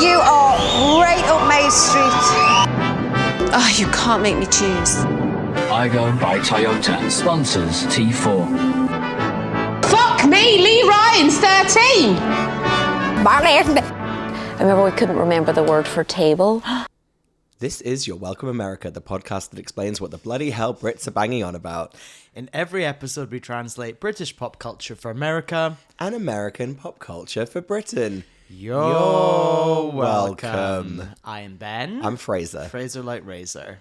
You are right up my street. Oh, you can't make me choose. I go by Toyota. Sponsors T4. Fuck me, Lee Ryan's 13. I remember we couldn't remember the word for table. This is Your Welcome America, the podcast that explains what the bloody hell Brits are banging on about. In every episode, we translate British pop culture for America And American pop culture for Britain. You're welcome. I am Ben. I'm Fraser. Fraser like razor.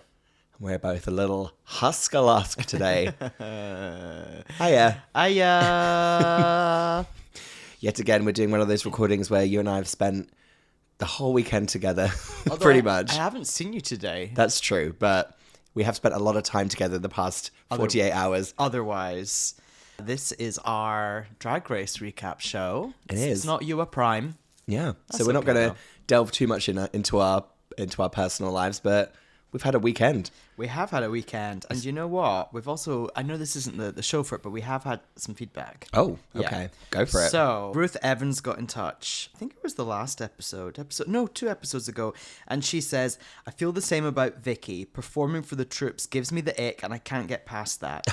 We're both a little huskalask today. Hiya. Yet again, we're doing one of those recordings where you and I have spent the whole weekend together, pretty much. I haven't seen you today. That's true, but we have spent a lot of time together the past 48 hours. Otherwise, this is our Drag Race recap show. It is. It's not UWA Prime. Yeah, That's so we're not okay, going though. to delve too much into our personal lives, but we've had a weekend. We have had a weekend, and you know what? We've also, I know this isn't the show for it, but we have had some feedback. Oh, Yeah. okay. Go for it. So, Ruth Evans got in touch. I think it was the last episode. 2 episodes ago. And she says, I feel the same about Vicky. Performing for the troops gives me the ick, and I can't get past that.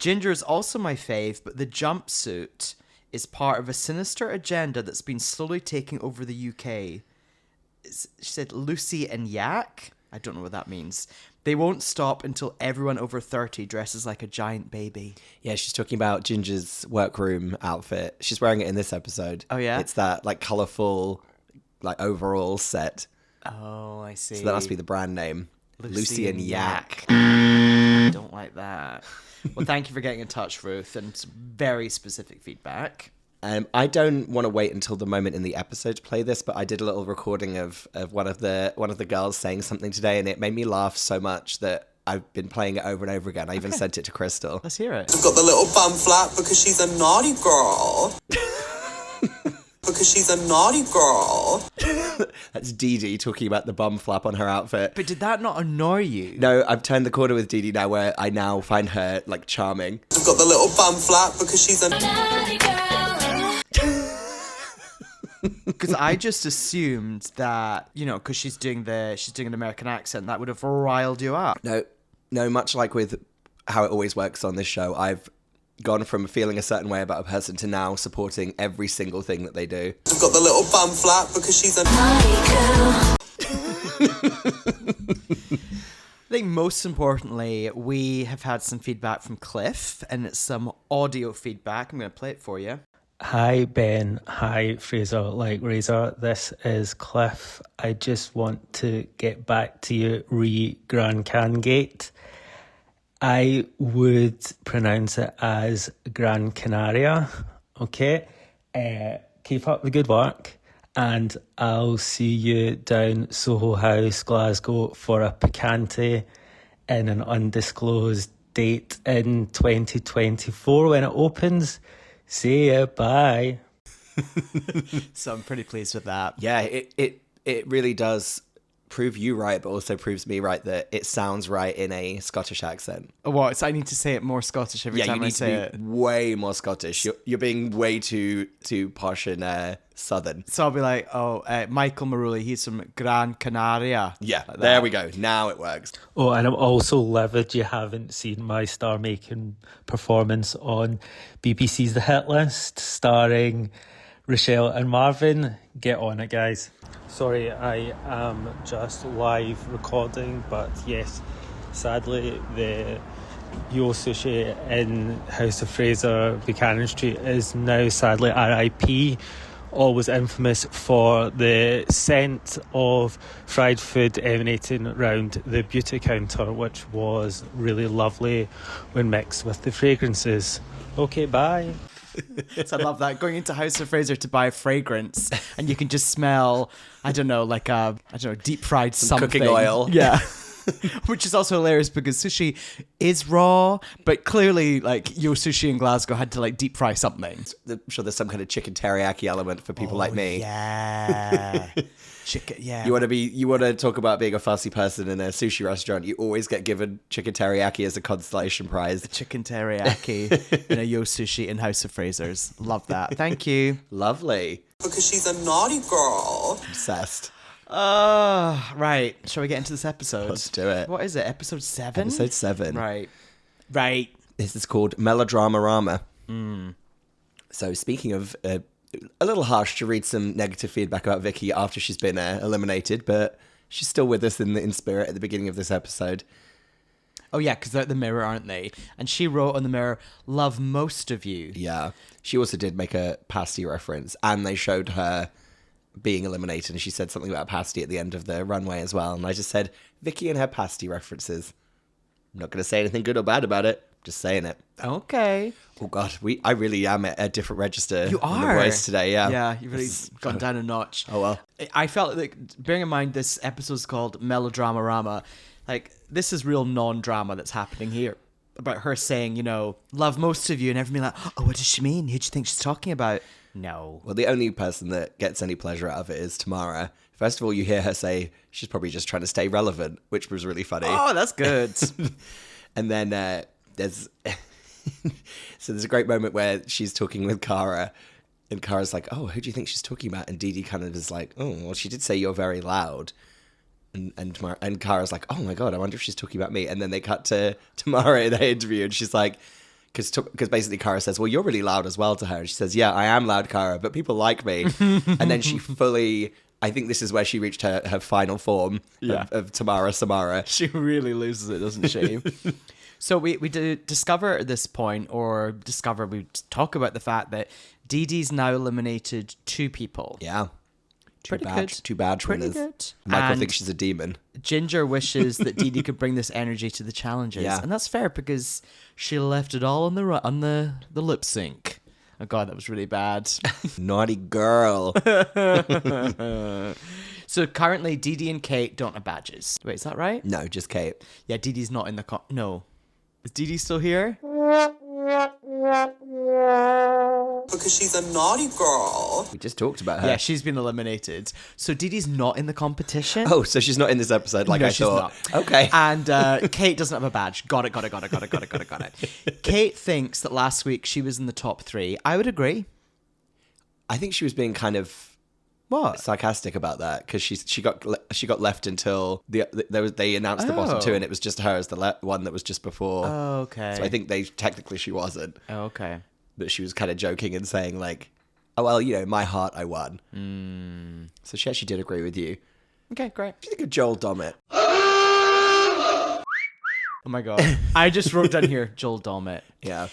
Ginger is also my fave, but the jumpsuit is part of a sinister agenda that's been slowly taking over the UK. She said Lucy and Yak. I don't know what that means. They won't stop until everyone over 30 dresses like a giant baby. Yeah, she's talking about Ginger's workroom outfit. She's wearing it in this episode. Oh, yeah? It's that, like, colourful, like, overall set. Oh, I see. So that must be the brand name. Lucy and Yak. I don't like that. Well, thank you for getting in touch, Ruth, and some very specific feedback. I don't want to wait until the moment in the episode to play this, but I did a little recording of one of the girls saying something today, and it made me laugh so much that I've been playing it over and over again. I even sent it to Crystal. Let's hear it. She's got the little bum flap because she's a naughty girl. Because she's a naughty girl. That's Dee Dee talking about the bum flap on her outfit. But did that not annoy you? No, I've turned the corner with Dee Dee now, where I now find her, like, charming. She's got the little bum flap because she's a naughty girl. Because I just assumed that, you know, because she's doing an American accent, that would have riled you up. No, much like with how it always works on this show, I've gone from feeling a certain way about a person to now supporting every single thing that they do. She's got the little bum flap because she's a naughty girl. I think most importantly, we have had some feedback from Cliff, and it's some audio feedback. I'm going to play it for you. Hi Ben, hi Fraser like Razor, this is Cliff. I just want to get back to you re Gran Cangate. I would pronounce it as Gran Canaria, okay? Keep up the good work, and I'll see you down Soho House Glasgow for a picante in an undisclosed date in 2024 when it opens. See ya, bye. So I'm pretty pleased with that. Yeah, it really does prove you right, but also proves me right that it sounds right in a Scottish accent. What? So I need to say it more Scottish every time I say it? Yeah, you need to be way more Scottish. You're being way too posh and southern. So I'll be like, Michael Maruli, he's from Gran Canaria. Yeah, like there we go. Now it works. Oh, and I'm also livid you haven't seen my star-making performance on BBC's The Hit List, starring Rochelle and Marvin. Get on it, guys. Sorry, I am just live recording, but yes, sadly, the Yo Sushi in House of Fraser, Buchanan Street, is now sadly RIP. Always infamous for the scent of fried food emanating around the beauty counter, which was really lovely when mixed with the fragrances. Okay, bye. So I love that. Going into House of Fraser to buy a fragrance, and you can just smell, deep fried something. Cooking oil. Yeah. Which is also hilarious because sushi is raw, but clearly, like, Yo Sushi in Glasgow had to, like, deep fry something. I'm sure there's some kind of chicken teriyaki element for people like me. Yeah. Chicken, yeah. You want to talk about being a fussy person in a sushi restaurant. You always get given chicken teriyaki as a consolation prize. Chicken teriyaki in a Yo Sushi in House of Frasers. Love that. Thank you. Lovely. Because she's a naughty girl. Obsessed. Right. Shall we get into this episode? Let's do it. What is it? Episode 7? Episode 7. Right. This is called Melodrama-rama. So speaking of, a little harsh to read some negative feedback about Vicky after she's been eliminated, but she's still with us in spirit at the beginning of this episode. Oh, yeah, because they're at the mirror, aren't they? And she wrote on the mirror, love most of you. Yeah. She also did make a pasty reference, and they showed her being eliminated, and she said something about pasty at the end of the runway as well. And I just said, Vicky and her pasty references. I'm not going to say anything good or bad about it. Just saying it. Okay. Oh, God. I really am at a different register. You on are. The voice today, yeah. Yeah, you've really gone down a notch. Oh, well. I felt like, bearing in mind this episode's called Melodrama-rama, like, this is real non-drama that's happening here. About her saying, you know, love most of you, and everyone being like, oh, what does she mean? Who do you think she's talking about? No. Well, the only person that gets any pleasure out of it is Tamara. First of all, you hear her say she's probably just trying to stay relevant, which was really funny. Oh, that's good. And then there's a great moment where she's talking with Cara, and Cara's like, oh, who do you think she's talking about? And Dee Dee kind of is like, oh, well, she did say you're very loud. And Cara's like, oh my God, I wonder if she's talking about me. And then they cut to Tamara in the interview, and she's like, because basically Cara says, well, you're really loud as well to her. And she says, yeah, I am loud, Cara, but people like me. And then she fully, I think this is where she reached her final form of Tamara Samara. She really loses it, doesn't she? So we do discover at this point, we talk about the fact that Dee Dee's now eliminated 2 people. Yeah. Pretty Too bad, Pretty Twinners. good. Michael And thinks she's a demon. Ginger wishes that Dee Dee could bring this energy to the challenges. Yeah. And that's fair because she left it all on the lip sync. Oh God, that was really bad. Naughty girl. So currently Dee Dee and Kate don't have badges. Wait, is that right? No, just Kate. Yeah, Dee Dee's not in the no. Is Dee Dee still here? Because she's a naughty girl. We just talked about her. Yeah, she's been eliminated. So Dee Dee's not in the competition. Oh, so she's not in this episode like No, I she's thought. not. Okay. And Kate doesn't have a badge. Got it. Kate thinks that last week she was in the top 3. I would agree. I think she was being kind of sarcastic about that because she got left until they announced the bottom 2, and it was just her as the one that was just before. Oh, okay. So I think technically she wasn't. Oh, okay. But she was kind of joking and saying like, oh well, you know, in my heart I won. So she actually did agree with you. Okay, great. What do you think of Joel Dommett? Oh my God. I just wrote down here, Joel Dommett. Yeah.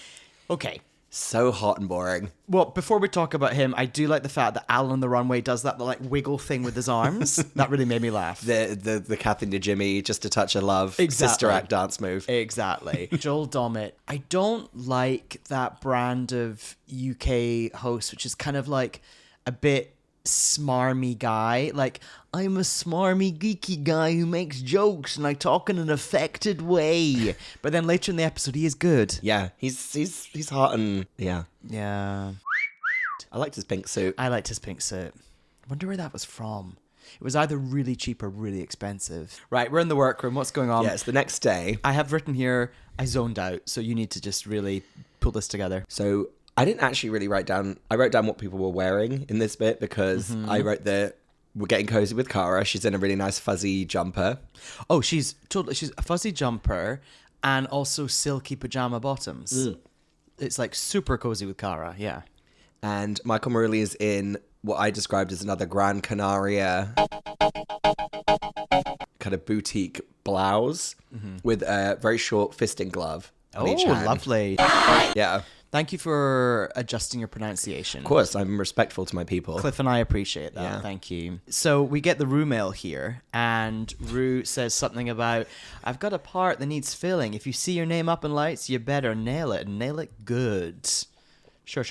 Okay. So hot and boring. Well, before we talk about him, I do like the fact that Alan on the runway does that like wiggle thing with his arms. That really made me laugh. The Kathy to Jimmy, just a touch of love, sister act dance move. Exactly. Joel Dommett. I don't like that brand of UK host, which is kind of like a bit smarmy guy. Like, I'm a smarmy, geeky guy who makes jokes and I talk in an affected way. But then later in the episode, he is good. Yeah, he's hot and yeah. Yeah. I liked his pink suit. I liked his pink suit. I wonder where that was from. It was either really cheap or really expensive. Right, we're in the workroom. What's going on? Yeah, it's the next day. I have written here, I zoned out, so you need to just really pull this together. So I didn't actually really write down what people were wearing in this bit because I wrote that we're getting cozy with Cara. She's in a really nice fuzzy jumper. Oh, she's a fuzzy jumper and also silky pajama bottoms. It's like super cozy with Cara, yeah. And Michael Marulli is in what I described as another Gran Canaria kind of boutique blouse with a very short fisting glove on each hand. Lovely. Yeah. Thank you for adjusting your pronunciation. Of course, I'm respectful to my people. Cliff and I appreciate that. Yeah. Thank you. So we get the Rue mail here, and Rue says something about, I've got a part that needs filling. If you see your name up in lights, you better nail it, and nail it good. Sure.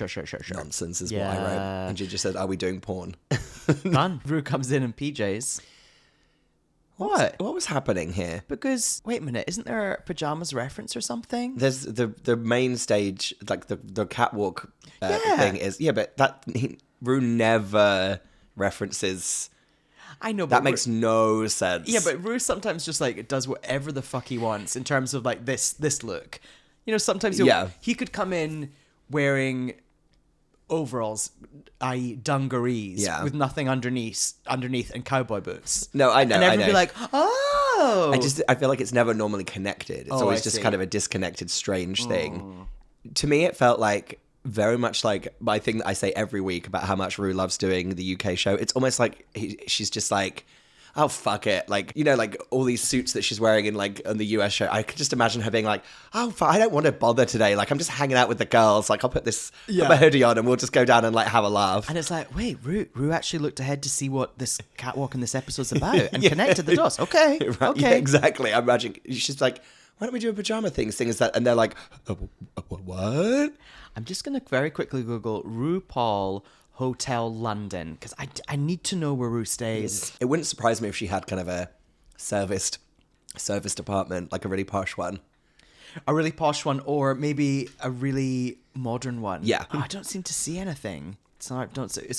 Nonsense is what I wrote. And Ginger said, are we doing porn? Fun. Rue comes in PJs. What? What was happening here? Because, wait a minute, isn't there a pajamas reference or something? There's the main stage, like the catwalk thing is, but Rue never references. I know, but that makes no sense. Yeah, but Rue sometimes just like does whatever the fuck he wants in terms of like this look. You know, sometimes he could come in wearing overalls, i.e. dungarees, Yeah. with nothing underneath and cowboy boots. No, I know. And everyone I be know. like, oh! I feel like it's never normally connected. It's Oh, always I just see. kind of a disconnected, strange thing. To me, it felt like very much like my thing that I say every week about how much Rue loves doing the UK show. It's almost like she's just like, oh, fuck it. Like, you know, like all these suits that she's wearing in like on the US show. I could just imagine her being like, oh, I don't want to bother today. Like, I'm just hanging out with the girls. Like, I'll put my hoodie on and we'll just go down and like have a laugh. And it's like, wait, Rue actually looked ahead to see what this catwalk in this episode's about and connected the dots. Okay, Right, okay. yeah, exactly. I'm imagining she's like, why don't we do a pajama thing? Sings that, and they're like, what? I'm just going to very quickly Google RuPaul Hotel London, because I need to know where Rue stays. It wouldn't surprise me if she had kind of a serviced apartment, like a really posh one. A really posh one, or maybe a really modern one. Yeah. Oh, I don't seem to see anything. So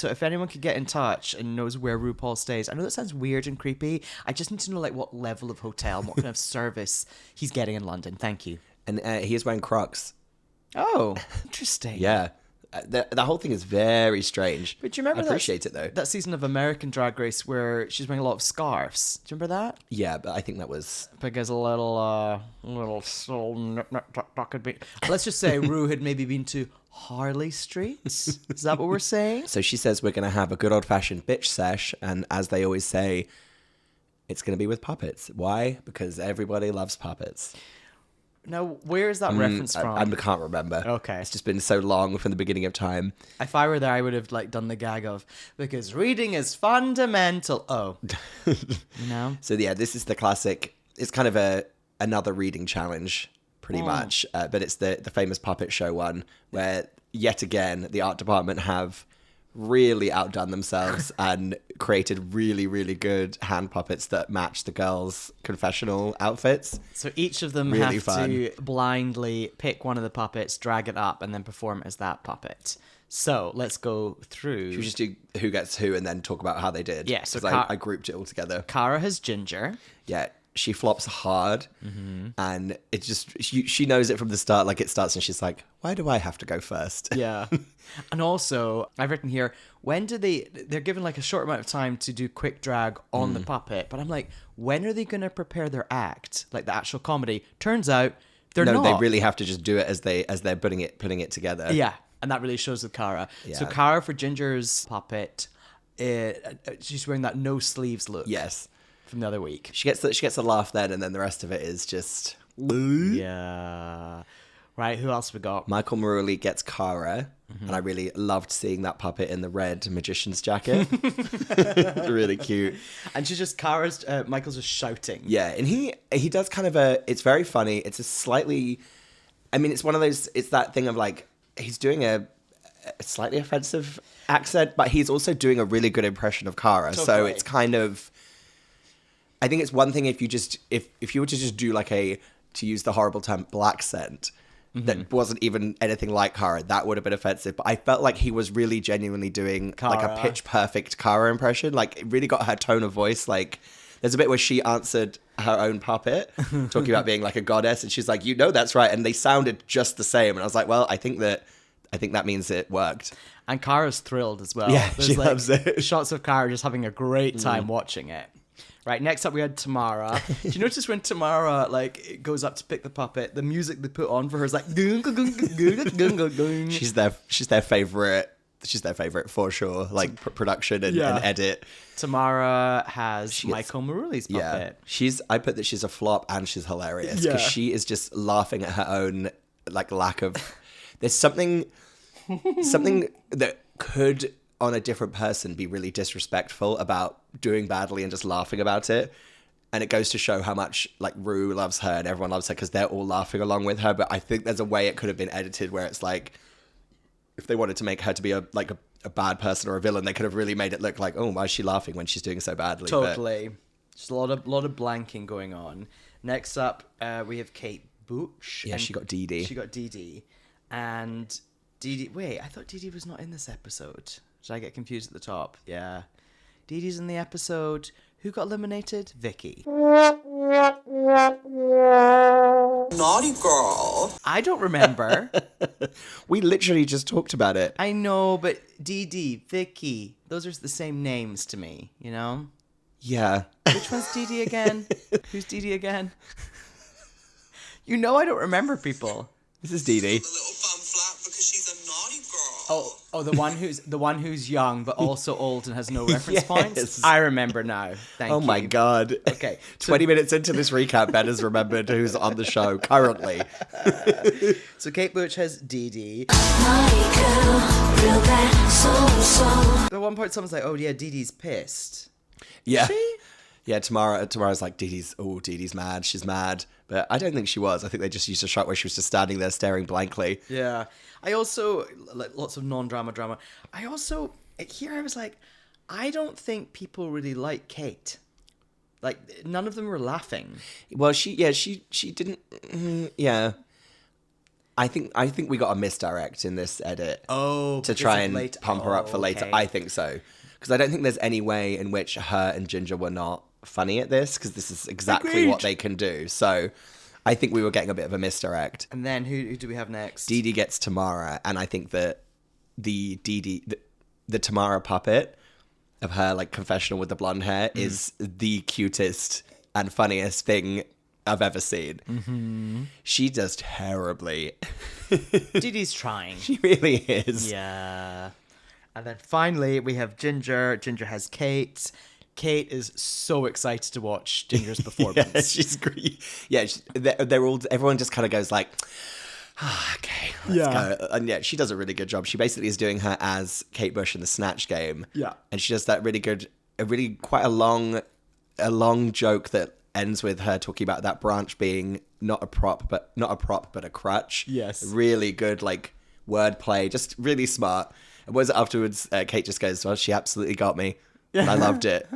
if anyone could get in touch and knows where RuPaul stays, I know that sounds weird and creepy. I just need to know like what level of hotel, and what kind of service he's getting in London. Thank you. And he is wearing Crocs. Oh, interesting. Yeah. The whole thing is very strange. But do you remember I appreciate it though. that season of American Drag Race where she's wearing a lot of scarves? Do you remember that? Yeah, but I think that was... Because a little could be. Let's just say Rue had maybe been to Harley Street. Is that what we're saying? So she says we're going to have a good old-fashioned bitch sesh, and as they always say, it's going to be with puppets. Why? Because everybody loves puppets. Now, where is that reference from? I can't remember. Okay. It's just been so long from the beginning of time. If I were there, I would have like done the gag of, because reading is fundamental. Oh, you know. So yeah, this is the classic. It's kind of another reading challenge, pretty much. But it's the famous puppet show one, where yet again the art department have really outdone themselves and created really, really good hand puppets that match the girls' confessional outfits. So each of them Really have fun. to blindly pick one of the puppets, drag it up, and then perform as that puppet. So let's go through. Should we just do who gets who and then talk about how they did? Yeah, so 'Cause I grouped it all together. Cara has Ginger. Yeah, she flops hard, and it just she knows it from the start. Like it starts, and she's like, "Why do I have to go first?" Yeah. And also, I've written here, when do they're given like a short amount of time to do quick drag on the puppet, but I'm like, when are they going to prepare their act, like the actual comedy? Turns out they're No, not. they really have to just do it as they're putting it together. Yeah, and that really shows with Cara. So Yeah. Cara for Ginger's puppet, she's wearing that no sleeves look. Yes. From the other week. She gets a laugh then, and then the rest of it is just. Yeah. Right, who else we got? Michael Maruli gets Cara, and I really loved seeing that puppet in the red magician's jacket. Really cute. And she's just Michael's just shouting. Yeah, and he does kind of it's very funny. It's a slightly, I mean, it's one of those, it's that thing of like, he's doing a slightly offensive accent, but he's also doing a really good impression of Cara. So Totally. it's kind of, I think it's one thing if you just, if you were to just do like to use the horrible term, black scent, that wasn't even anything like Cara, that would have been offensive. But I felt like he was really genuinely doing like a Cara. pitch perfect Cara impression. Like it really got her tone of voice. Like there's a bit where she answered her own puppet, talking about being like a goddess, and she's like, "You know, that's right." And they sounded just the same. And I was like, well, I think that means it worked. And Cara's thrilled as well. Yeah, There's she like loves it. shots of Cara just having a great time watching it. Right, next up we had Tamara. Do you notice when Tamara like goes up to pick the puppet, the music they put on for her is like gung, gung, gung, gung, gung, gung, gung. She's their favorite for sure. Like production and edit. Tamara has Michael Maruli's Yeah, puppet. I put that she's a flop and she's hilarious Yeah. because she is just laughing at her own like lack of. There's something that could on a different person be really disrespectful about doing badly and just laughing about it. And it goes to show how much like Rue loves her and everyone loves her because they're all laughing along with her. But I think there's a way it could have been edited where it's like, if they wanted to make her to be a bad person or a villain, they could have really made it look like, oh, why is she laughing when she's doing so badly? Totally. Just a lot of blanking going on. Next up, we have Kate Butch. Yeah, and she got Dee Dee. She got Dee Dee. And Dee Dee... Wait, I thought Dee Dee was not in this episode. Did I get confused at the top? Yeah. Dee Dee's in the episode. Who got eliminated? Vicky. Naughty girl. I don't remember. We literally just talked about it. I know, but Dee Dee, Vicky, those are the same names to me, you know? Yeah. Which one's Dee Dee again? Who's Dee Dee again? You know I don't remember people. This is Dee Dee. The little fun flat because she's a naughty girl. Oh, the one who's young but also old and has no reference Yes. points. I remember now. Thank you. Oh my God. Okay, 20 minutes into this recap, Ben has remembered who's on the show currently. So Kate Bush has Dee Dee. At one point, someone's like, "Oh yeah, Dee Dee's pissed." Yeah. She? Yeah, Tamara's like, Dee Dee's mad. She's mad. But I don't think she was. I think they just used a shot where she was just standing there staring blankly. Yeah. I also, like, lots of drama. I also, here I was like, I don't think people really like Kate. Like, none of them were laughing. Well, she didn't. Yeah. I think we got a misdirect in this edit. Oh, to try and pump her up for later. okay. I think so. Because I don't think there's any way in which her and Ginger were not funny at this, because this is exactly what they can do. So I think we were getting a bit of a misdirect. And then who do we have next? Dee Dee gets Tamara, and I think that the Tamara puppet of her like confessional with the blonde hair is the cutest and funniest thing I've ever seen. Mm-hmm. She does terribly. Dee Dee's trying. She really is. Yeah. And then finally we have Ginger. Ginger has Kate. Kate is so excited to watch Ginger's performance. Yeah, she's great. Yeah, they're all. Everyone just kind of goes like, okay, let's go. And yeah, she does a really good job. She basically is doing her as Kate Bush in the Snatch Game. Yeah, and she does that quite a long joke that ends with her talking about that branch being not a prop, but a crutch. Yes, really good like wordplay, just really smart. And was it afterwards? Kate just goes, "Well, she absolutely got me." And I loved it.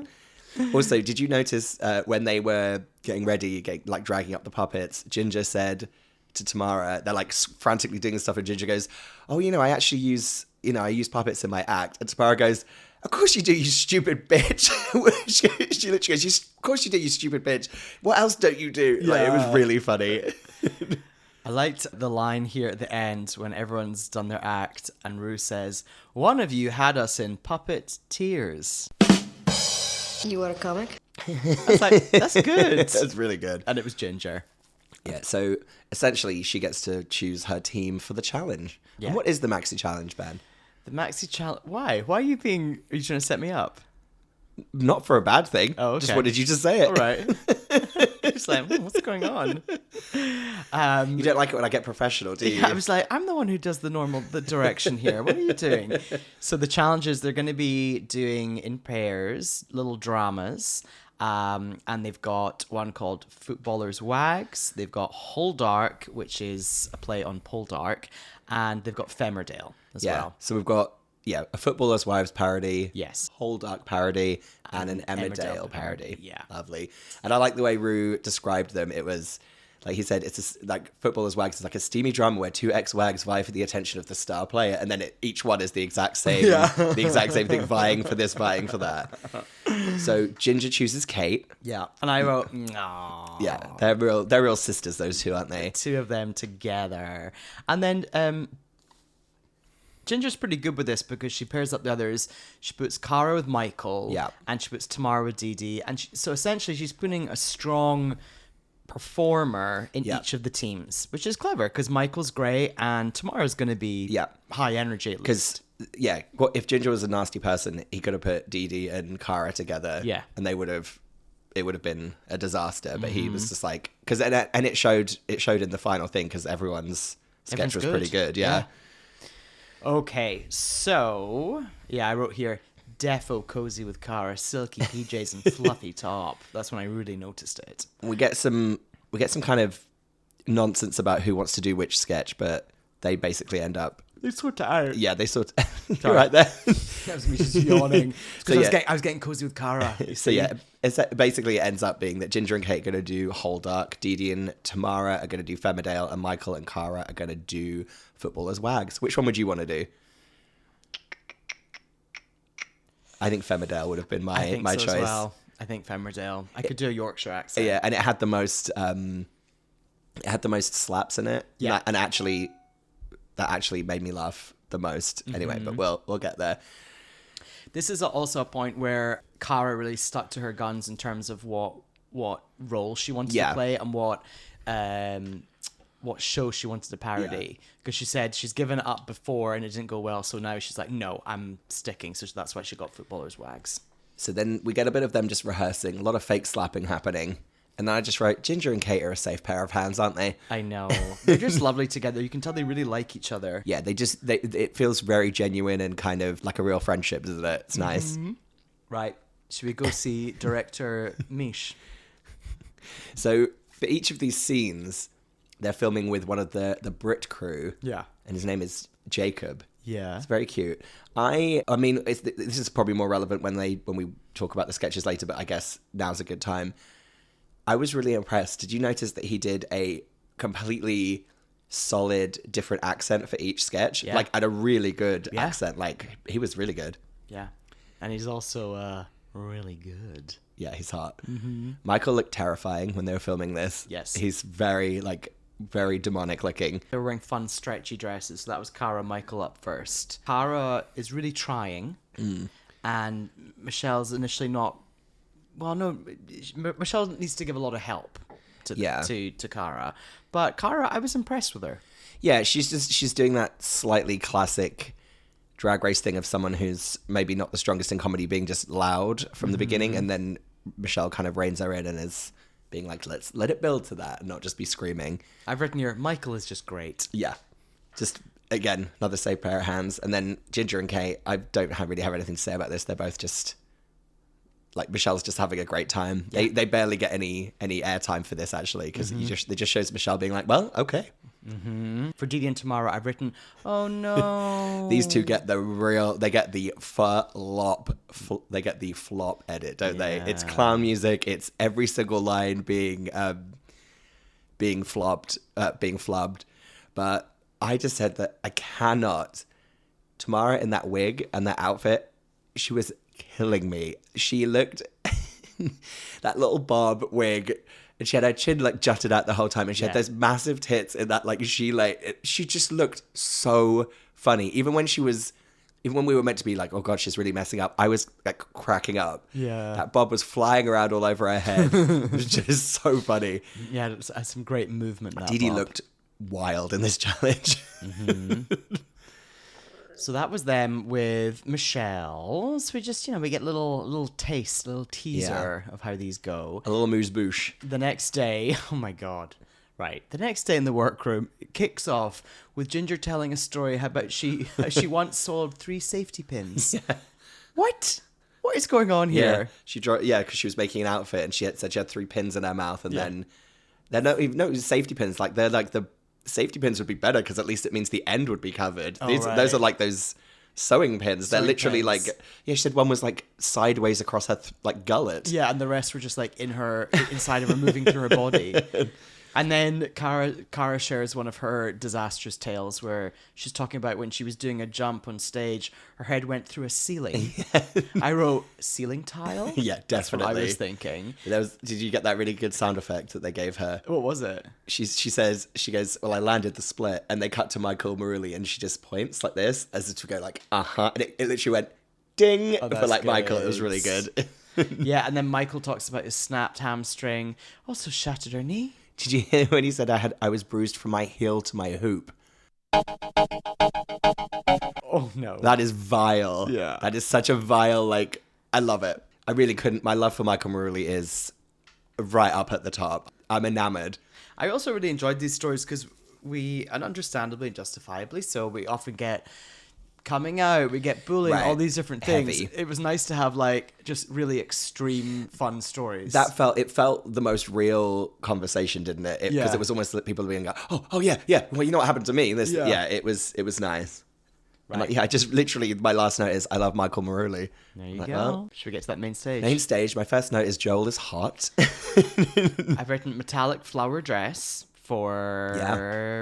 Also, did you notice when they were getting ready, dragging up the puppets, Ginger said to Tamara, they're like frantically doing stuff, and Ginger goes, "Oh, I actually use puppets in my act." And Tamara goes, "Of course you do, you stupid bitch." she literally goes, "Of course you do, you stupid bitch. What else don't you do?" Yeah. Like, it was really funny. I liked the line here at the end when everyone's done their act and Rue says, "One of you had us in puppet tears." You are a comic? I was like, that's good. That's really good. And it was Ginger. Yeah, so essentially she gets to choose her team for the challenge. Yeah. And what is the maxi challenge, Ben? The maxi challenge. Why? Why are you trying to set me up? Not for a bad thing. Oh, okay. Just wanted you to say it. All right. It's like, what's going on? You don't like it when I get professional, do you? Yeah, I was like, I'm the one who does the direction here. What are you doing? So the challenges they're going to be doing in pairs, little dramas. And they've got one called Footballers' Wags. They've got Whole Dark, which is a play on Poldark. And they've got Femmerdale as well. So we've got a Footballers' Wives parody. Yes. Whole Dark parody and an Emmerdale parody. Yeah. Lovely. And I like the way Rue described them. It was, like he said, it's like Footballers' Wags is like a steamy drama where two ex-wags vie for the attention of the star player, and then each one is the exact same, the exact same thing, vying for this, vying for that. So Ginger chooses Kate. Yeah. And I wrote, no. Yeah, they're real sisters, those two, aren't they? Two of them together. And then Ginger's pretty good with this because she pairs up the others. She puts Cara with Michael, and she puts Tamara with Dee Dee. And so essentially she's putting a strong performer in each of the teams, which is clever because Michael's great and Tamara's going to be high energy at least. Because if Ginger was a nasty person, he could have put Dee Dee and Cara together, and it would have been a disaster. But he was just like, because and it showed in the final thing because everyone's sketch was pretty good. Yeah. Okay, so I wrote here defo cozy with Cara, silky PJs and fluffy top. That's when I really noticed it. We get some kind of nonsense about who wants to do which sketch, but they basically end up. They sort it out. Yeah, they sort. You're right there. That was me just yawning because I was getting cozy with Cara. So basically it ends up being that Ginger and Kate are going to do Whole Dark, Dee Dee and Tamara are going to do Femmerdale, and Michael and Cara are going to do Footballers' Wags. Which one would you want to do? I think Femmerdale would have been my choice. As well. I think Femmerdale. I could do a Yorkshire accent. Yeah, and it had the most slaps in it. Yeah, and actually, that actually made me laugh the most. Anyway, but we'll get there. This is also a point where Cara really stuck to her guns in terms of what role she wanted to play and what show she wanted to parody. Because she said she's given it up before and it didn't go well, so now she's like, no, I'm sticking. So that's why she got Footballers' Wags. So then we get a bit of them just rehearsing, a lot of fake slapping happening. And then I just wrote, Ginger and Kate are a safe pair of hands, aren't they? I know. They're just lovely together. You can tell they really like each other. Yeah, it feels very genuine and kind of like a real friendship, doesn't it? It's nice. Right. Should we go see director Mish? So for each of these scenes, they're filming with one of the Brit crew. Yeah. And his name is Jacob. Yeah. It's very cute. I mean, this is probably more relevant when we talk about the sketches later, but I guess now's a good time. I was really impressed. Did you notice that he did a completely solid different accent for each sketch? Yeah. Like, at a really good accent. Like, he was really good. Yeah. And he's also really good. Yeah, he's hot. Michael looked terrifying when they were filming this. Yes. He's very demonic looking. They were wearing fun, stretchy dresses. So that was Cara Michael up first. Cara is really trying. And Michelle's initially not... Well, no, Michelle needs to give a lot of help to Cara. But Cara, I was impressed with her. Yeah, she's doing that slightly classic Drag Race thing of someone who's maybe not the strongest in comedy being just loud from the beginning, and then Michelle kind of reins her in and is being like, let's let it build to that and not just be screaming. I've written here, Michael is just great. Yeah, just, again, another safe pair of hands. And then Ginger and Kate, I don't really have anything to say about this. They're both just... Like, Michelle's just having a great time. They barely get any airtime for this, actually, because it just shows Michelle being like, well, okay. For Didi and Tamara, I've written, oh no. These two get they get the flop edit, don't they? It's clown music. It's every single line being flubbed. But I just said that I cannot. Tamara in that wig and that outfit, she was killing me. She looked that little bob wig, and she had her chin like jutted out the whole time, and she had those massive tits in that she just looked so funny. Even when we were meant to be like, oh god, she's really messing up, I was like cracking up. Yeah, that bob was flying around all over her head. It was just so funny. Yeah, it had some great movement. Didi looked wild in this challenge. So that was them with Michelle. So we just, we get little taste, little teaser of how these go. A little moose-bouche. The next day, oh my God. Right. The next day in the workroom, it kicks off with Ginger telling a story about she once sold 3 safety pins. Yeah. What? What is going on here? Because she was making an outfit and she said she had 3 pins in her mouth, and then they're no safety pins. Like, they're like the safety pins would be better because at least it means the end would be covered. Those are like those sewing pins. They're literally pins. Like, she said one was like sideways across her gullet. Yeah, and the rest were just like inside of her, moving through her body. And then Cara shares one of her disastrous tales where she's talking about when she was doing a jump on stage, her head went through a ceiling. I wrote, ceiling tile? Yeah, definitely. That's what I was thinking. Did you get that really good sound effect that they gave her? What was it? She goes, well, I landed the split, and they cut to Michael Maruli, and she just points like this, as if to go like, uh-huh. And it literally went, ding, for like good. Michael. It was really good. Yeah, and then Michael talks about his snapped hamstring, also shattered her knee. Did you hear when he said I was bruised from my heel to my hoop? Oh no. That is vile. Yeah. That is such a vile, I love it. I really couldn't. My love for Michael Maruli is right up at the top. I'm enamored. I also really enjoyed these stories because and understandably and justifiably so, we often get coming out, we get bullying, all these different things. Heavy. It was nice to have just really extreme fun stories. It felt the most real conversation, didn't it? Because it was almost like people being like, oh yeah. Well, you know what happened to me? It was nice. Right. I just literally, my last note is I love Michael Maruli. There you go. Well, should we get to that main stage? Main stage. My first note is Joel is hot. I've written metallic flower dress for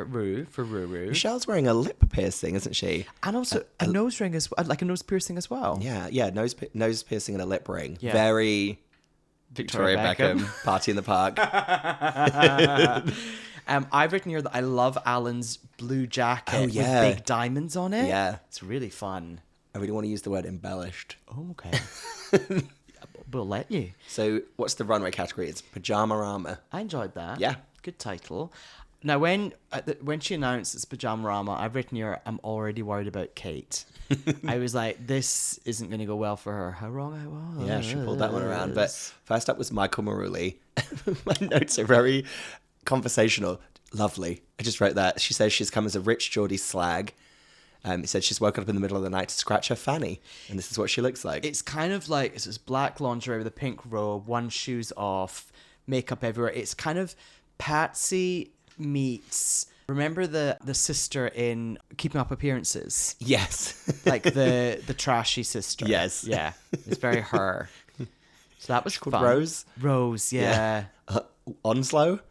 Ruru. Michelle's wearing a lip piercing, isn't she? And also a nose ring like a nose piercing as well. Yeah, nose piercing and a lip ring. Yeah. Very Victoria Beckham. Party in the Park. I've written here that I love Alan's blue jacket with big diamonds on it. Yeah. It's really fun. I really want to use the word embellished. Oh, okay. We'll let you. So what's the runway category? It's Pajama-rama. I enjoyed that. Yeah. Good title. Now, when she announced it's Pajama-rama, I've written here, I'm already worried about Kate. I was like, this isn't going to go well for her. How wrong I was. Yeah, she pulled that one around. But first up was Michael Maruli. My notes are very conversational. Lovely. I just wrote that. She says she's come as a rich Geordie slag. He said she's woken up in the middle of the night to scratch her fanny. And this is what she looks like. It's kind of like, it's this black lingerie with a pink robe, one shoe's off, makeup everywhere. It's kind of Patsy meets... Remember the sister in Keeping Up Appearances? Yes. Like the trashy sister. Yes. Yeah. It's very her. So that was called fun. Rose? Rose, yeah. Onslow?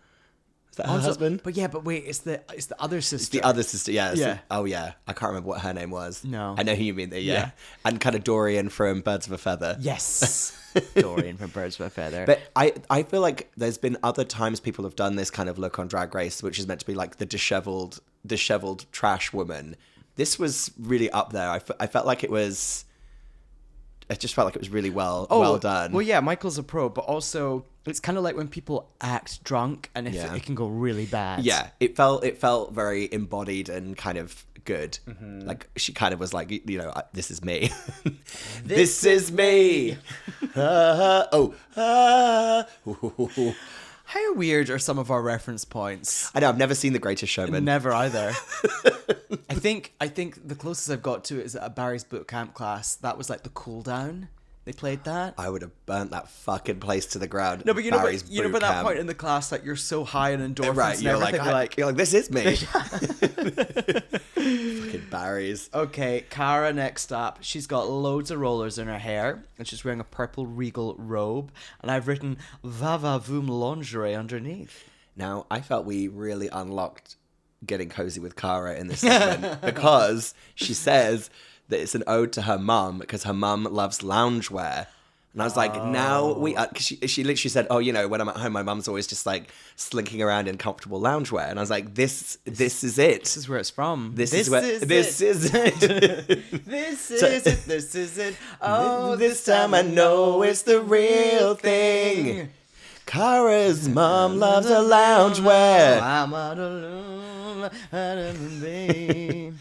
Is that her husband? But wait, it's the other sister. It's the other sister, yeah. Yeah. Oh, yeah. I can't remember what her name was. No. I know who you mean, yeah. And kind of Dorian from Birds of a Feather. Yes. Dorian from Birds of a Feather. But I feel like there's been other times people have done this kind of look on Drag Race, which is meant to be like the disheveled trash woman. This was really up there. I felt like it was... I just felt like it was really well done. Well, yeah, Michael's a pro, but also it's kind of like when people act drunk and it can go really bad. Yeah, it felt very embodied and kind of good. Mm-hmm. Like she kind of was like, you know, this is me. This is me. How weird are some of our reference points? I know, I've never seen The Greatest Showman. Never either. I think the closest I've got to it is at a Barry's boot camp class. That was like the cool down. They played that. I would have burnt that fucking place to the ground. No, but you know, Barry's by that camp. point in the class, like you're so high on endorphins, right? and You're everything, like, this is me. Fucking Barry's. Okay, Cara next up. She's got loads of rollers in her hair, and she's wearing a purple regal robe. And I've written "Va Voom lingerie" underneath. Now, I felt we really unlocked getting cozy with Cara in this segment because she says that it's an ode to her mum because her mum loves loungewear. And I was like, now we... Cause she literally said, oh, you know, when I'm at home, my mum's always just like slinking around in comfortable loungewear. And I was like, this is it. This is where it's from. This is it. This is it. Oh, this time I know it's the real thing. Cara's mum loves her loungewear. I'm out alone, babe.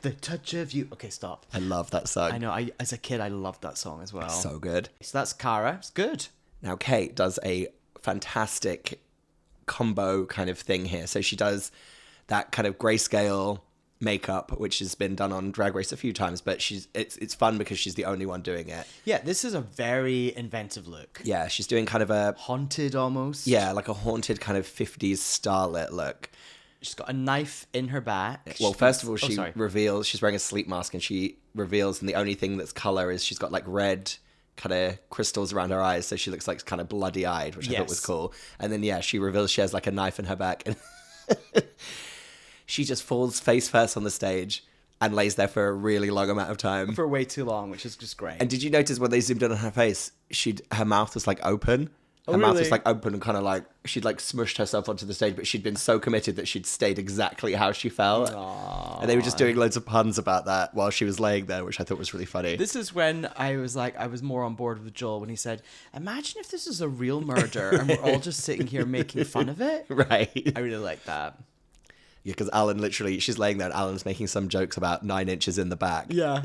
The touch of you. Okay, stop. I love that song. I know. As a kid, I loved that song as well. So good. So that's Cara. It's good. Now, Kate does a fantastic combo kind of thing here. So she does that kind of grayscale makeup, which has been done on Drag Race a few times, but it's fun because she's the only one doing it. Yeah, this is a very inventive look. Yeah, she's doing kind of a... haunted almost. Yeah, like a haunted kind of 50s starlet look. She's got a knife in her back. Well, first of all, she reveals she's wearing a sleep mask, and she reveals, and the only thing that's color is she's got like red kind of crystals around her eyes, so she looks like kind of bloody eyed, which I thought was cool. And then she reveals she has like a knife in her back, and she just falls face first on the stage and lays there for a really long amount of time, for way too long, which is just great. And did you notice when they zoomed in on her face, her mouth was like open. Her mouth was like open and kind of like she'd like smushed herself onto the stage, but she'd been so committed that she'd stayed exactly how she felt. Aww. And they were just doing loads of puns about that while she was laying there, which I thought was really funny. This is when I was more on board with Joel when he said, imagine if this is a real murder and we're all just sitting here making fun of it. Right. I really like that. Yeah, because Alan she's laying there and Alan's making some jokes about 9 inches in the back. Yeah.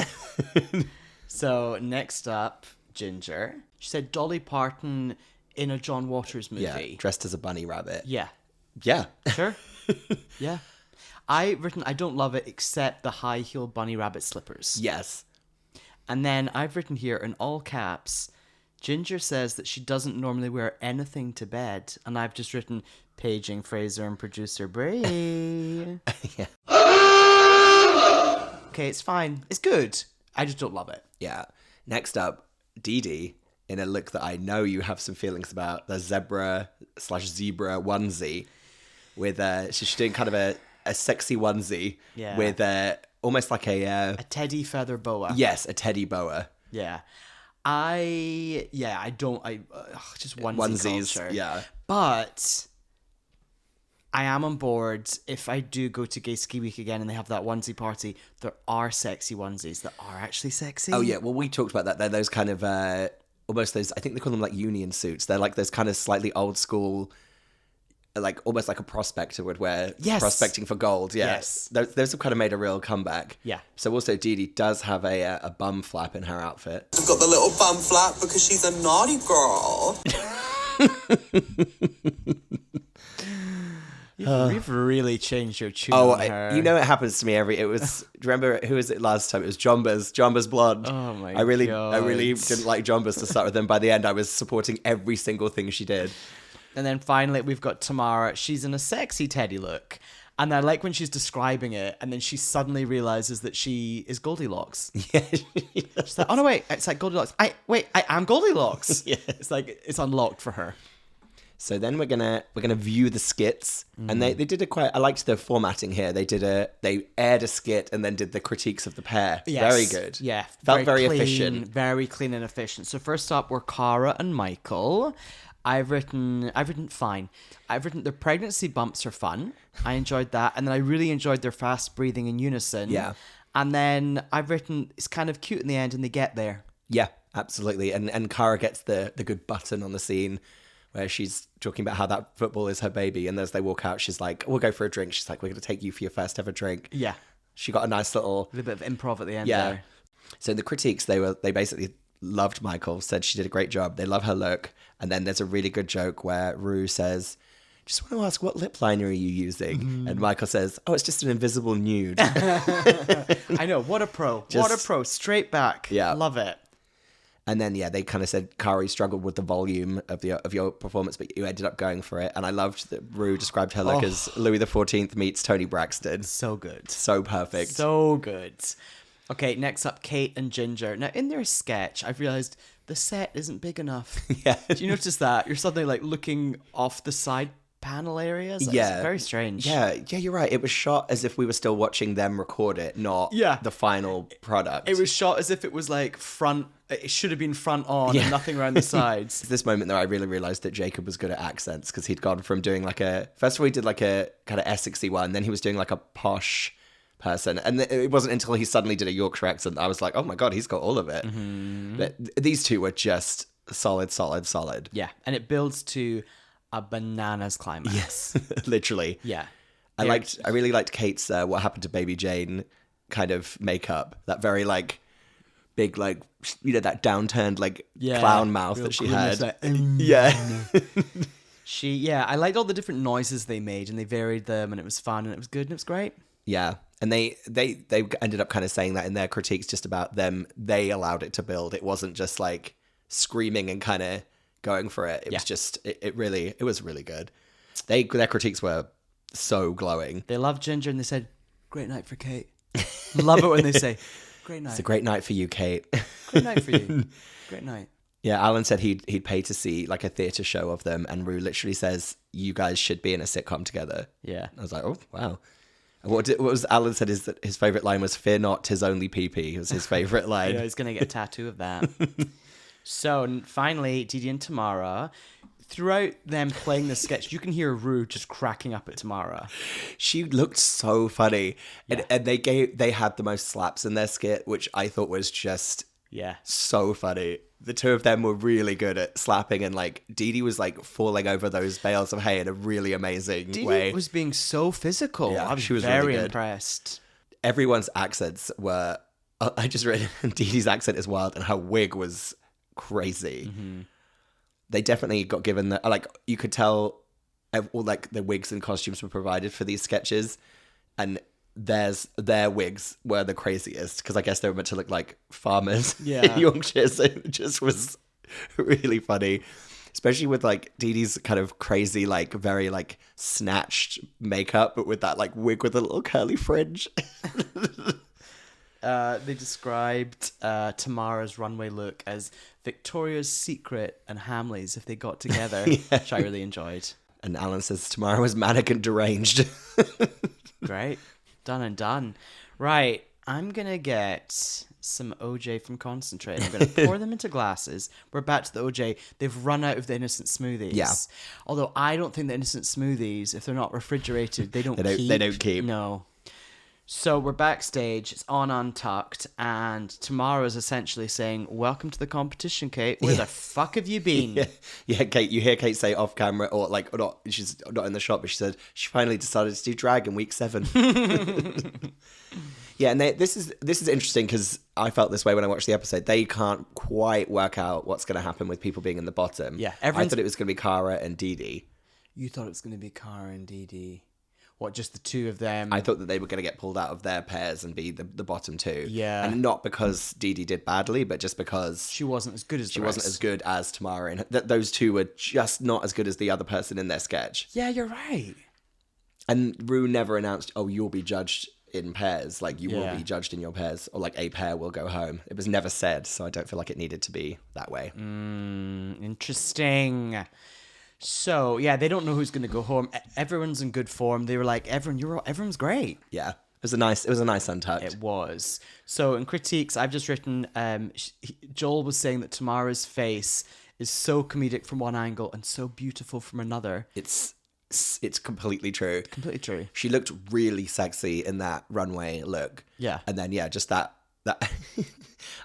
So next up, Ginger. She said Dolly Parton in a John Waters movie. Yeah, dressed as a bunny rabbit. Yeah. Yeah. Sure. Yeah. I don't love it except the high heel bunny rabbit slippers. Yes. And then I've written here in all caps, Ginger says that she doesn't normally wear anything to bed. And I've just written paging Fraser and producer Brie. Yeah. Okay, it's fine. It's good. I just don't love it. Yeah. Next up, Dee Dee in a look that I know you have some feelings about, the zebra onesie with so she's doing kind of a sexy onesie with almost like a teddy feather boa. Yes, a teddy boa. Yeah. Just onesie onesies culture. Yeah. But I am on board. If I do go to Gay Ski Week again and they have that onesie party, there are sexy onesies that are actually sexy. Oh yeah, well we talked about that. They're those kind of almost those. I think they call them like union suits. They're like those kind of slightly old school, like almost like a prospector would wear. Yes. Prospecting for gold. Yeah. Yes. Those have kind of made a real comeback. Yeah. So also Dee Dee does have a bum flap in her outfit. She's got the little bum flap because she's a naughty girl. You've really changed your tune on her. You know it happens to me do you remember who was it last time? It was Jombas blonde. Oh my I really God. didn't like Jombas to start with, and by the end I was supporting every single thing she did. And then finally we've got Tamara. She's in a sexy teddy look. And I like when she's describing it and then she suddenly realizes that she is Goldilocks. Yeah. She's like, oh no, wait, it's like Goldilocks. I am Goldilocks. Yeah. It's like, it's unlocked for her. So then we're gonna view the skits, and they did I liked the formatting here. They aired a skit and then did the critiques of the pair. Yes. Very good. Yeah. Felt very clean, efficient. Very clean and efficient. So first up were Cara and Michael. I've written fine. I've written their pregnancy bumps are fun. I enjoyed that. And then I really enjoyed their fast breathing in unison. Yeah. And then I've written it's kind of cute in the end and they get there. Yeah, absolutely. And Cara gets the good button on the scene where she's talking about how that football is her baby. And as they walk out, she's like, we'll go for a drink. She's like, we're going to take you for your first ever drink. Yeah. She got a nice little... A little bit of improv at the end Yeah. there. So in the critiques, they basically loved Michael, said she did a great job. They love her look. And then there's a really good joke where Rue says, just want to ask, what lip liner are you using? Mm-hmm. And Michael says, oh, it's just an invisible nude. I know. What a pro. What a pro. Straight back. Yeah. Love it. And then, yeah, they kind of said, Kari struggled with the volume of your performance, but you ended up going for it. And I loved that Rue described her look as Louis XIV meets Tony Braxton. So good. So perfect. So good. Okay, next up, Kate and Ginger. Now, in their sketch, I've realised the set isn't big enough. Yeah. Do you notice that? You're suddenly, like, looking off the side panel areas. Like, Yeah. It's very strange. Yeah, you're right. It was shot as if we were still watching them record it, not the final product. It was shot as if it was, like, front... It should have been front on and nothing around the sides. It's this moment that I really realised that Jacob was good at accents, because he'd gone from doing like first of all, he did like a kind of Essexy one, then he was doing like a posh person, and it wasn't until he suddenly did a Yorkshire accent that I was like, oh my God, he's got all of it. Mm-hmm. But these two were just solid. Yeah, and it builds to a bananas climax. Yes, literally. Yeah. I really liked Kate's What Happened to Baby Jane kind of makeup. That very like big, like, you know, that downturned like clown mouth that she had. Like, Yeah. I liked all the different noises they made and they varied them and it was fun and it was good and it was great. Yeah. And they ended up kind of saying that in their critiques just about them. They allowed it to build. It wasn't just like screaming and kind of going for it. It was just, it was really good. Their critiques were so glowing. They loved Ginger and they said, great night for Kate. Love it when they say, great night. It's a great night for you, Kate. Great night for you. Great night. Yeah, Alan said he'd pay to see like a theatre show of them, and Rue literally says, you guys should be in a sitcom together. Yeah. I was like, oh, wow. What was Alan said is that his favourite line was, fear not, 'tis only pee-pee, was his favourite line. Yeah, he's going to get a tattoo of that. So finally, Didi and Tamara, throughout them playing the sketch, you can hear Rue just cracking up at Tamara. She looked so funny. And they had the most slaps in their skit, which I thought was just so funny. The two of them were really good at slapping, and like Didi was like falling over those bales of hay in a really amazing way. Didi was being so physical. Yeah, I was she was very really good. impressed. Everyone's accents were... I just read Didi's accent is wild, and her wig was crazy. Mm-hmm. They definitely got given the... Like, you could tell all like the wigs and costumes were provided for these sketches, and their wigs were the craziest, because I guess they were meant to look like farmers in Yorkshire, so it just was really funny. Especially with like Didi's kind of crazy, like very like snatched makeup, but with that like wig with a little curly fringe. They described Tamara's runway look as Victoria's Secret and Hamley's if they got together, which I really enjoyed. And Alan says Tamara was manic and deranged. Great. Done and done. Right. I'm going to get some OJ from Concentrate. I'm going to pour them into glasses. We're back to the OJ. They've run out of the innocent smoothies. Yeah. Although I don't think the innocent smoothies, if they're not refrigerated, they don't keep. They don't keep. No. So we're backstage. It's on Untucked, and Tamara's essentially saying, "Welcome to the competition, Kate. Where the fuck have you been?" Yeah, Kate. You hear Kate say off camera, or not. She's not in the shop, but she said she finally decided to do drag in week 7. Yeah, and this is interesting because I felt this way when I watched the episode. They can't quite work out what's going to happen with people being in the bottom. Yeah, I thought it was going to be Cara and Dee Dee. You thought it was going to be Cara and Dee Dee. What, just the two of them? I thought that they were going to get pulled out of their pairs and be the bottom 2. Yeah. And not because Dee Dee did badly, but just because she wasn't as good as she wasn't as good as Tamara. And those two were just not as good as the other person in their sketch. Yeah, you're right. And Rue never announced, oh, you'll be judged in pairs. Like, you will Yeah. be judged in your pairs. Or, like, a pair will go home. It was never said, so I don't feel like it needed to be that way. Interesting. So, yeah, they don't know who's going to go home. Everyone's in good form. They were like, everyone's great. Yeah. It was a nice Untucked. It was. So, in critiques, I've just written, Joel was saying that Tamara's face is so comedic from one angle and so beautiful from another. It's completely true. Completely true. She looked really sexy in that runway look. Yeah. And then, yeah, just that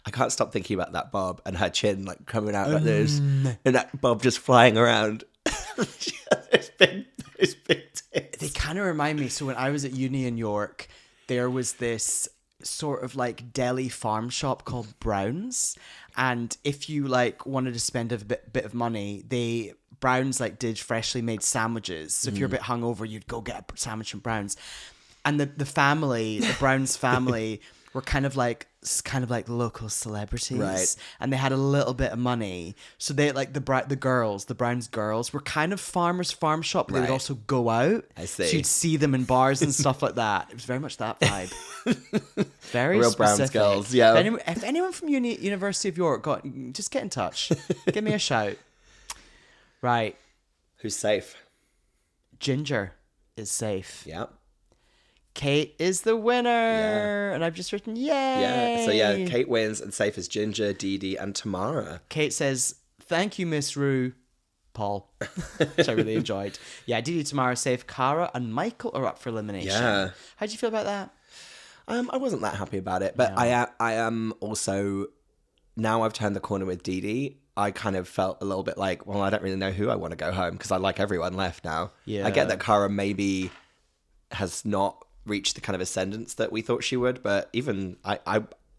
I can't stop thinking about that bob and her chin like coming out like this, and that bob just flying around. those big tits. They kind of remind me. So when I was at uni in York, there was this sort of like deli farm shop called Brown's, and if you like wanted to spend a bit of money, Brown's like did freshly made sandwiches. So if you're a bit hungover, you'd go get a sandwich from Brown's, and the Brown's family were kind of like local celebrities, right? And they had a little bit of money, so they like the Brown's girls were kind of farmers farm shop, but they would Right. also go out. I see. So you'd see them in bars and stuff like that. It was very much that vibe. Very Real specific. Brown's girls, yeah. If anyone from University of York just get in touch, give me a shout. Right, Who's safe? Ginger is safe. Yeah. Kate is the winner, and I've just written yay. Yeah. So yeah, Kate wins, and safe is Ginger, Dee Dee, and Tamara. Kate says, "Thank you, Miss Rue, Paul," which I really enjoyed. Yeah, Dee Dee, Tamara safe. Cara and Michael are up for elimination. Yeah. How do you feel about that? I wasn't that happy about it, but I am also, now I've turned the corner with Dee Dee. I kind of felt a little bit like, well, I don't really know who I want to go home because I like everyone left now. Yeah. I get that Cara maybe has not reached the kind of ascendance that we thought she would, but even I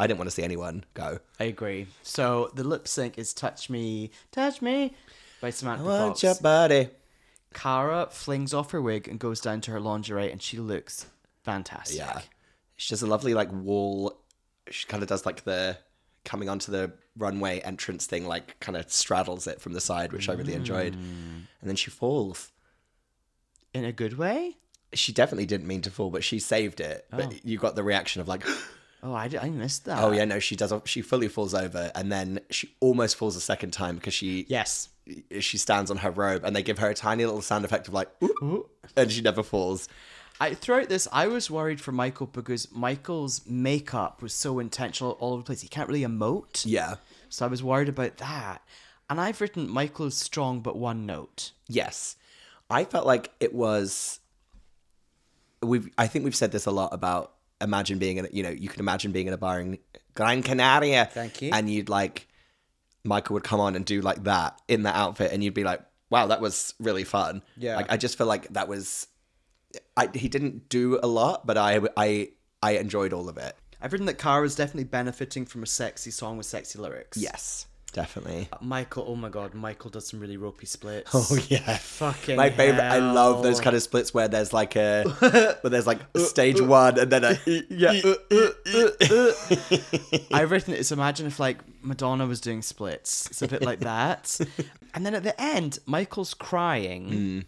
didn't want to see anyone go. I agree. So the lip sync is "Touch Me, Touch Me" by Samantha I want Fox. your body. Cara flings off her wig and goes down to her lingerie, and she looks fantastic. Yeah. She does a lovely like wall. She kind of does like the coming onto the runway entrance thing, like kind of straddles it from the side, which I really enjoyed. And then she falls. In a good way? She definitely didn't mean to fall, but she saved it. But you got the reaction of like, Oh, I missed that. oh yeah, no, she does. She fully falls over, and then she almost falls a second time because she stands on her robe, and they give her a tiny little sound effect of like, ooh, and she never falls. Throughout this, I was worried for Michael because Michael's makeup was so intentional all over the place. He can't really emote. Yeah. So I was worried about that. And I've written Michael is strong but one note. Yes. I felt like it was. I think we've said this a lot about imagine being in, you can imagine being in a bar in Gran Canaria. Thank you. And you'd like, Michael would come on and do like that in that outfit, and you'd be like, wow, that was really fun. Yeah. Like, I just feel like that was, he didn't do a lot, but I enjoyed all of it. I've written that Cara is definitely benefiting from a sexy song with sexy lyrics. Yes, definitely. Michael, oh my God, Michael does some really ropey splits. Oh yeah, Fucking my favorite. I love those hell. kind of splits where there's like a stage one and then a I've written it's imagine if like Madonna was doing splits. It's a bit like that. And then at the end, Michael's crying,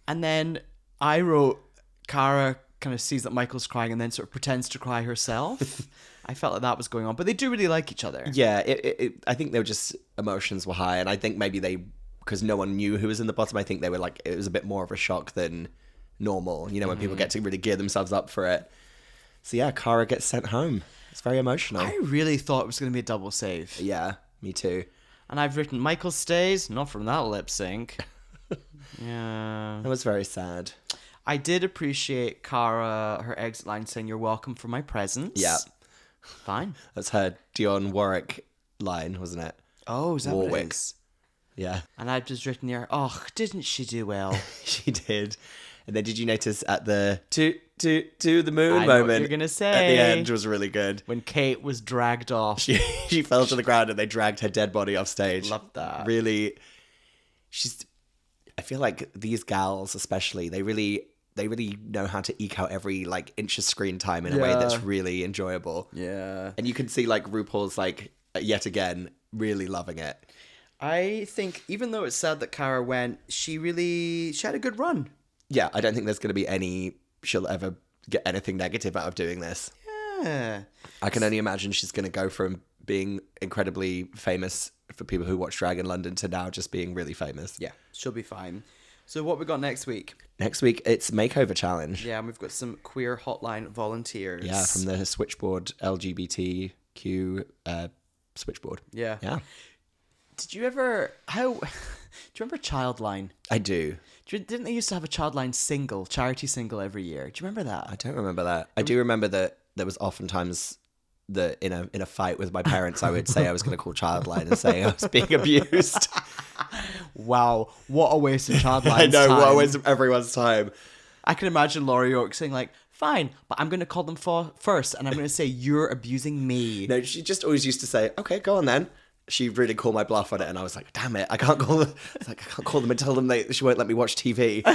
and then I wrote Cara kind of sees that Michael's crying and then sort of pretends to cry herself. I felt like that was going on, but they do really like each other. Yeah, I think they were just, emotions were high, and I think maybe because no one knew who was in the bottom, I think they were like, it was a bit more of a shock than normal, when people get to really gear themselves up for it. So yeah, Cara gets sent home. It's very emotional. I really thought it was going to be a double save. Yeah, me too. And I've written Michael stays, not from that lip sync. Yeah. That was very sad. I did appreciate Cara, her exit line saying, "You're welcome for my presents." Yeah. Fine. That's her Dionne Warwick line, wasn't it? Oh, is that what it Warwick. is? Yeah. And I've just written here, oh, didn't she do well? She did. And then did you notice at the to the moon I know what moment you're gonna say. at the end was really good. When Kate was dragged off. She fell to the ground and they dragged her dead body off stage. Loved that. Really, I feel like these gals especially, they really know how to eke out every like inch of screen time in a way that's really enjoyable. Yeah. And you can see like RuPaul's like yet again really loving it. I think even though it's sad that Cara went, she had a good run. Yeah, I don't think there's going to be she'll ever get anything negative out of doing this. Yeah. I can only imagine she's going to go from being incredibly famous for people who watch drag in London to now just being really famous. Yeah, she'll be fine. So what we got next week? Next week, it's Makeover Challenge. Yeah, and we've got some queer hotline volunteers. Yeah, from the Switchboard LGBTQ Switchboard. Yeah. Yeah. Did you ever... Do you remember Childline? I do. Didn't they used to have a Childline charity single every year? Do you remember that? I don't remember that. I do remember that there was oftentimes that in a fight with my parents, I would say I was going to call Childline and say I was being abused. Wow, what a waste of Childline's I know, time. what a waste of everyone's time. I can imagine Laurie York saying like, fine, but I'm going to call them first and I'm going to say, you're abusing me. No, she just always used to say, okay, go on then. She really called my bluff on it, and I was like, "Damn it! I can't call them. I can't call them and tell them she won't let me watch TV."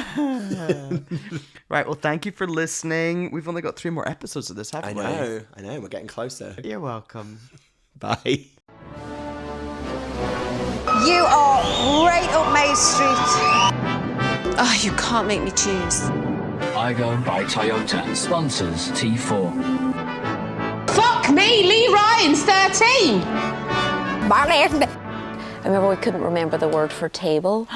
Right. Well, thank you for listening. We've only got 3 more episodes of this, haven't we? I know. We're getting closer. You're welcome. Bye. You are right up my street. Oh, you can't make me choose. I go by Toyota. Sponsors T4. Fuck me, Lee Ryan's 13. I remember we couldn't remember the word for table.